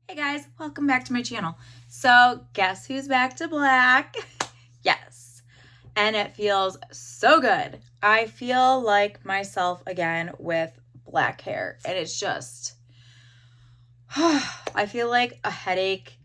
Hey guys, welcome back to my channel. So guess who's back to black? Yes, and it feels so good. I feel like myself again with black hair, and it's just, I feel like a headache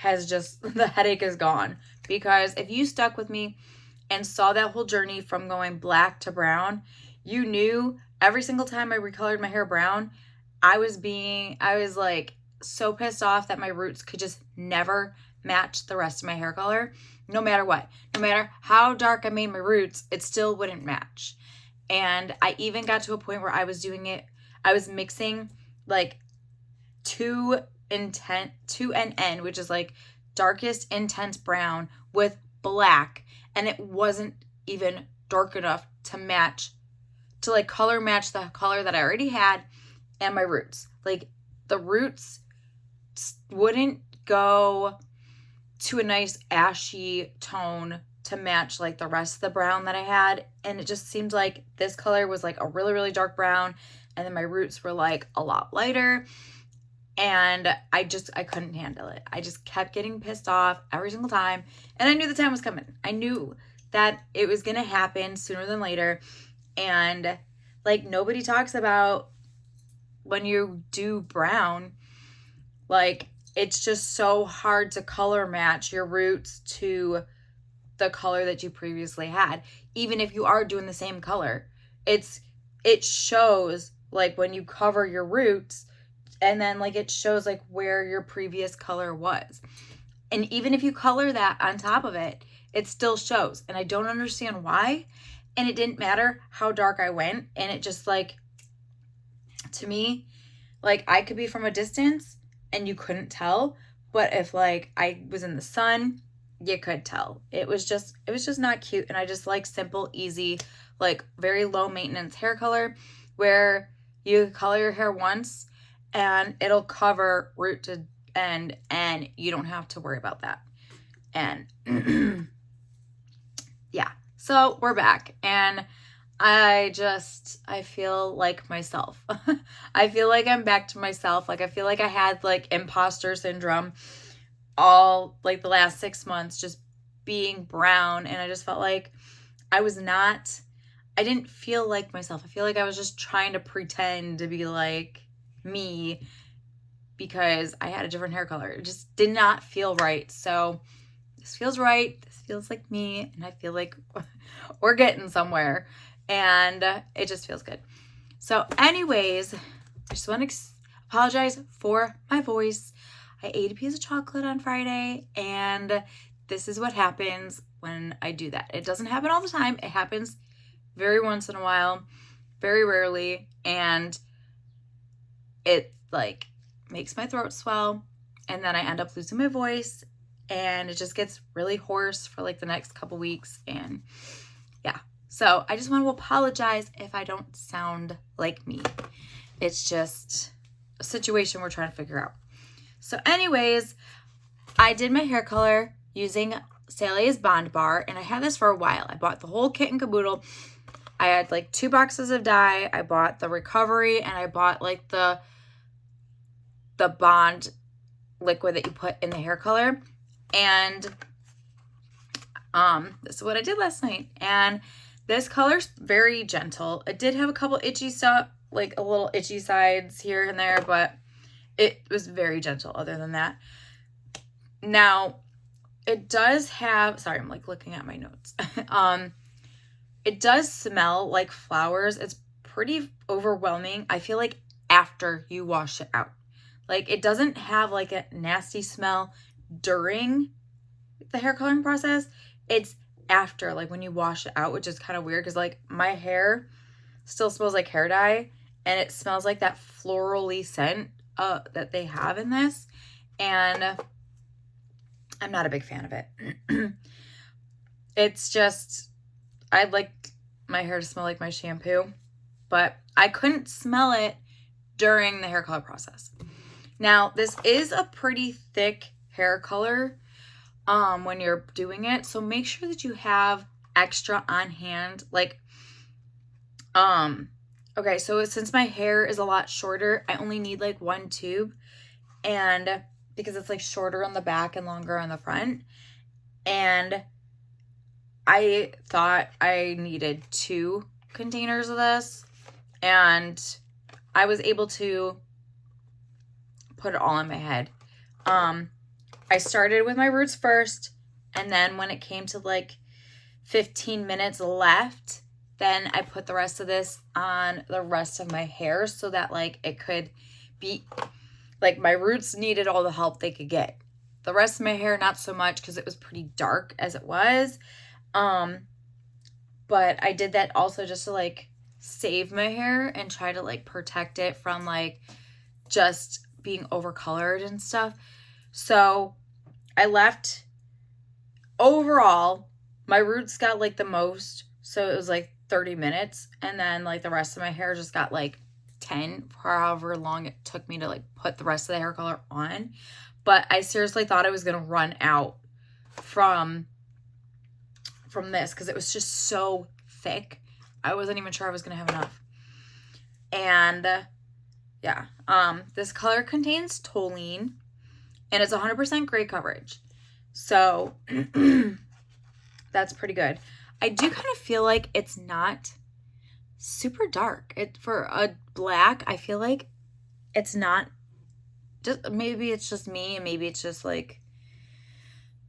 the headache is gone, because if you stuck with me and saw that whole journey from going black to brown, you knew every single time I recolored my hair brown, I was like so pissed off that my roots could just never match the rest of my hair color. No matter what, no matter how dark I made my roots, it still wouldn't match. And I even got to a point where I was mixing like 2NN, which is like darkest intense brown, with black, and it wasn't even dark enough to like color match the color that I already had and my roots. Like the roots wouldn't go to a nice ashy tone to match like the rest of the brown that I had, and it just seemed like this color was like a really, really dark brown, and then my roots were like a lot lighter, and I couldn't handle it. I just kept getting pissed off every single time, and I knew the time was coming. I knew that it was gonna happen sooner than later. And like, nobody talks about when you do brown, like, it's just so hard to color match your roots to the color that you previously had. Even if you are doing the same color, it shows like when you cover your roots, and then like it shows like where your previous color was. And even if you color that on top of it, it still shows. And I don't understand why. And it didn't matter how dark I went. And it just like, to me, like I could be from a distance and you couldn't tell. But if like I was in the sun, you could tell. It was just not cute. And I just like simple, easy, like very low maintenance hair color, where you color your hair once and it'll cover root to end, and you don't have to worry about that. And yeah, so we're back, and I feel like myself. I feel like I'm back to myself. Like I feel like I had like imposter syndrome all like the last 6 months, just being brown, and I just felt like I didn't feel like myself. I feel like I was just trying to pretend to be like me because I had a different hair color. It just did not feel right. So this feels right. This feels like me, and I feel like we're getting somewhere, and it just feels good. So anyways, I just want to apologize for my voice. I ate a piece of chocolate on Friday, and this is what happens when I do that. It doesn't happen all the time. It happens very once in a while, very rarely, and it like makes my throat swell, and then I end up losing my voice, and it just gets really hoarse for like the next couple weeks. And yeah, so I just want to apologize if I don't sound like me. It's just a situation we're trying to figure out. So anyways, I did my hair color using Sally's Bondbar, and I had this for a while. I bought the whole kit and caboodle. I had like 2 boxes of dye. I bought the recovery, and I bought like the bond liquid that you put in the hair color. And this is what I did last night. And this color's very gentle. It did have a couple itchy stuff, like a little itchy sides here and there, but it was very gentle other than that. Now, it does have, sorry, I'm like looking at my notes. It does smell like flowers. It's pretty overwhelming, I feel like, after you wash it out. Like, it doesn't have like a nasty smell during the hair coloring process. It's after, like when you wash it out, which is kind of weird because like my hair still smells like hair dye, and it smells like that florally scent that they have in this, and I'm not a big fan of it. It's just, I'd like my hair to smell like my shampoo, but I couldn't smell it during the hair color process. Now, this is a pretty thick hair color when you're doing it, so make sure that you have extra on hand. Like, okay, so since my hair is a lot shorter, I only need like 1 tube, and because it's like shorter on the back and longer on the front. And I thought I needed 2 containers of this, and I was able to put it all on my head. I started with my roots first, and then when it came to like 15 minutes left, then I put the rest of this on the rest of my hair so that like it could be like my roots needed all the help they could get. The rest of my hair, not so much because it was pretty dark as it was. But I did that also just to like save my hair and try to like protect it from like just being overcolored and stuff. So I left, overall, my roots got like the most. So it was like 30 minutes. And then like the rest of my hair just got like 10 for however long it took me to like put the rest of the hair color on. But I seriously thought I was going to run out from this because it was just so thick. I wasn't even sure I was going to have enough. And yeah, this color contains toluene, and it's 100% gray coverage. So that's pretty good. I do kind of feel like it's not super dark. For a black, I feel like it's not, just maybe it's just me, and maybe it's just like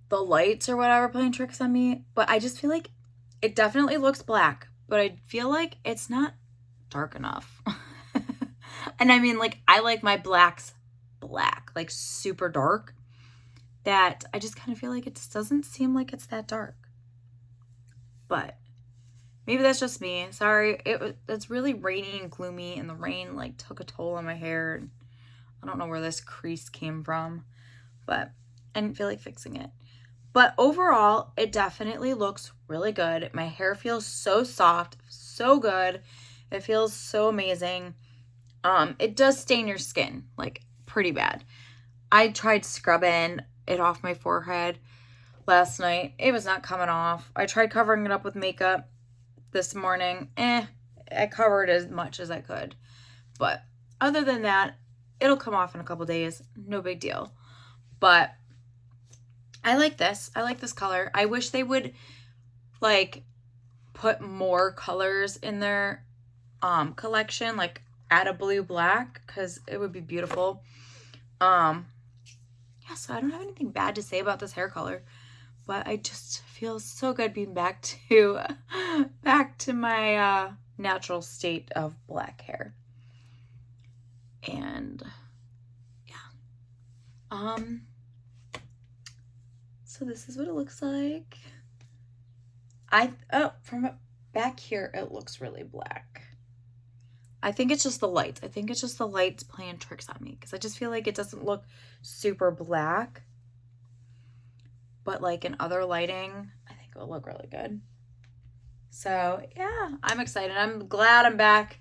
the lights or whatever playing tricks on me, but I just feel like it definitely looks black, but I feel like it's not dark enough. And I mean, like, I like my blacks black, like super dark, that I just kind of feel like it just doesn't seem like it's that dark. But maybe that's just me. Sorry, it's really rainy and gloomy, and the rain like took a toll on my hair. I don't know where this crease came from, but I didn't feel like fixing it. But overall, it definitely looks really good. My hair feels so soft, so good. It feels so amazing. It does stain your skin, like, pretty bad. I tried scrubbing it off my forehead last night. It was not coming off. I tried covering it up with makeup this morning. I covered as much as I could. But other than that, it'll come off in a couple days. No big deal. But I like this. I like this color. I wish they would, like, put more colors in their collection, like add a blue black, because it would be beautiful. Yeah, so I don't have anything bad to say about this hair color, but I just feel so good being back to my natural state of black hair. And yeah, so this is what it looks like. From back here, it looks really black. I think it's just the lights. I think it's just the lights playing tricks on me, because I just feel like it doesn't look super black. But like in other lighting, I think it will look really good. So yeah, I'm excited. I'm glad I'm back.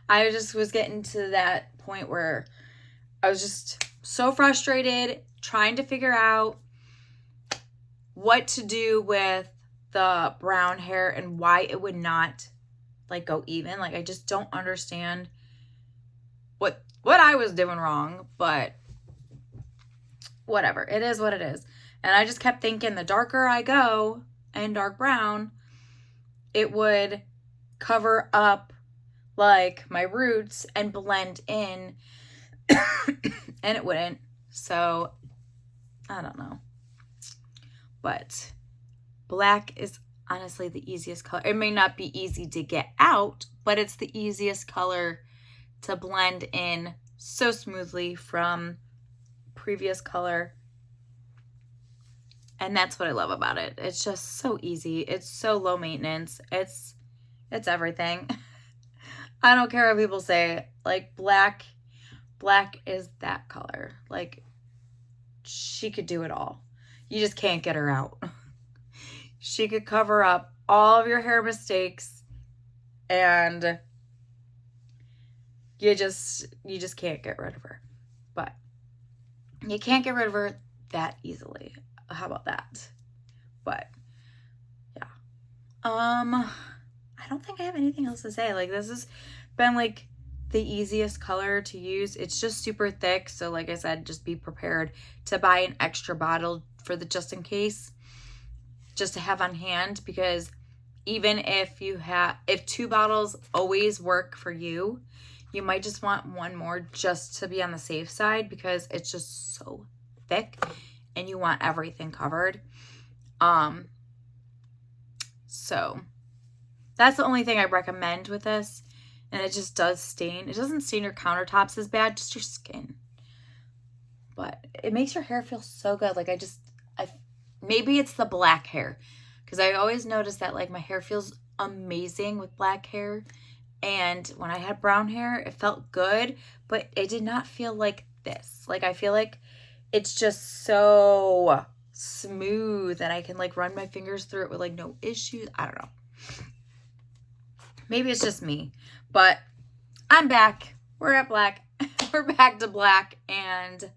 I just was getting to that point where I was just so frustrated trying to figure out what to do with the brown hair and why it would not like go even. Like, I just don't understand what I was doing wrong, but whatever. It is what it is. And I just kept thinking the darker I go and dark brown, it would cover up like my roots and blend in, and it wouldn't. So I don't know. But black is honestly the easiest color. It may not be easy to get out, but it's the easiest color to blend in so smoothly from previous color. And that's what I love about it. It's just so easy. It's so low maintenance. It's everything. I don't care what people say. Like, black is that color. Like, she could do it all. You just can't get her out. She could cover up all of your hair mistakes, and you just can't get rid of her. But you can't get rid of her that easily. How about that? But yeah. I don't think I have anything else to say. Like, this has been like the easiest color to use. It's just super thick. So like I said, just be prepared to buy an extra bottle for the just in case, just to have on hand, because even if 2 bottles always work for you, you might just want one more just to be on the safe side, because it's just so thick and you want everything covered. So that's the only thing I recommend with this. And it just does stain. It doesn't stain your countertops as bad, just your skin. But it makes your hair feel so good. Like maybe it's the black hair, because I always notice that like my hair feels amazing with black hair. And when I had brown hair, it felt good, but it did not feel like this. Like I feel like it's just so smooth and I can like run my fingers through it with like no issues. I don't know. Maybe it's just me, but I'm back. We're at black. We're back to black, and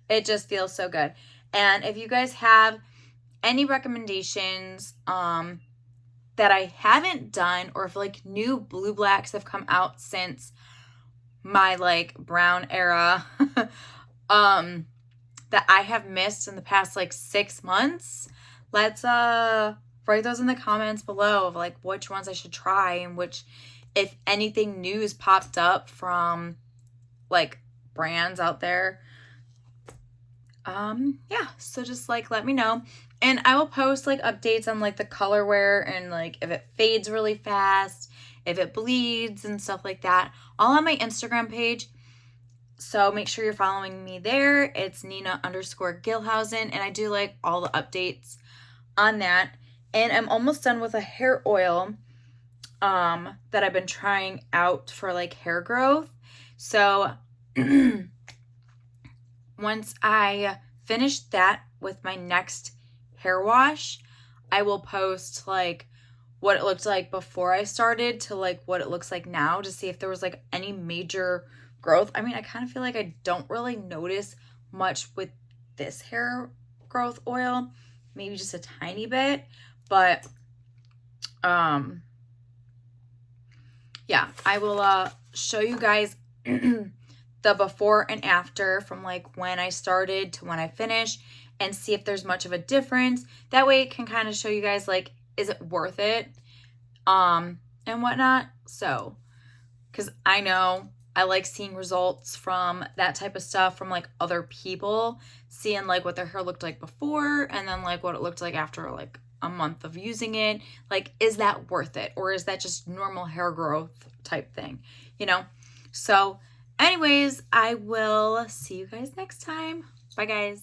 it just feels so good. And if you guys have any recommendations that I haven't done, or if like new blue blacks have come out since my like brown era that I have missed in the past like 6 months, let's write those in the comments below of like which ones I should try, and which, if anything new has popped up from like brands out there. Yeah, so just like let me know, and I will post like updates on like the color wear and like if it fades really fast, if it bleeds and stuff like that, all on my Instagram page. So make sure you're following me there. It's Nina_Gilhousen, and I do like all the updates on that. And I'm almost done with a hair oil that I've been trying out for like hair growth. So once I finish that with my next hair wash, I will post like what it looked like before I started to like what it looks like now, to see if there was like any major growth. I mean, I kind of feel like I don't really notice much with this hair growth oil, maybe just a tiny bit, but yeah, I will show you guys the before and after from like when I started to when I finished, and see if there's much of a difference. That way it can kind of show you guys like, is it worth it and whatnot. So because I know I like seeing results from that type of stuff from like other people, seeing like what their hair looked like before and then like what it looked like after like a month of using it. Like, is that worth it, or is that just normal hair growth type thing, you know? So anyways, I will see you guys next time. Bye guys.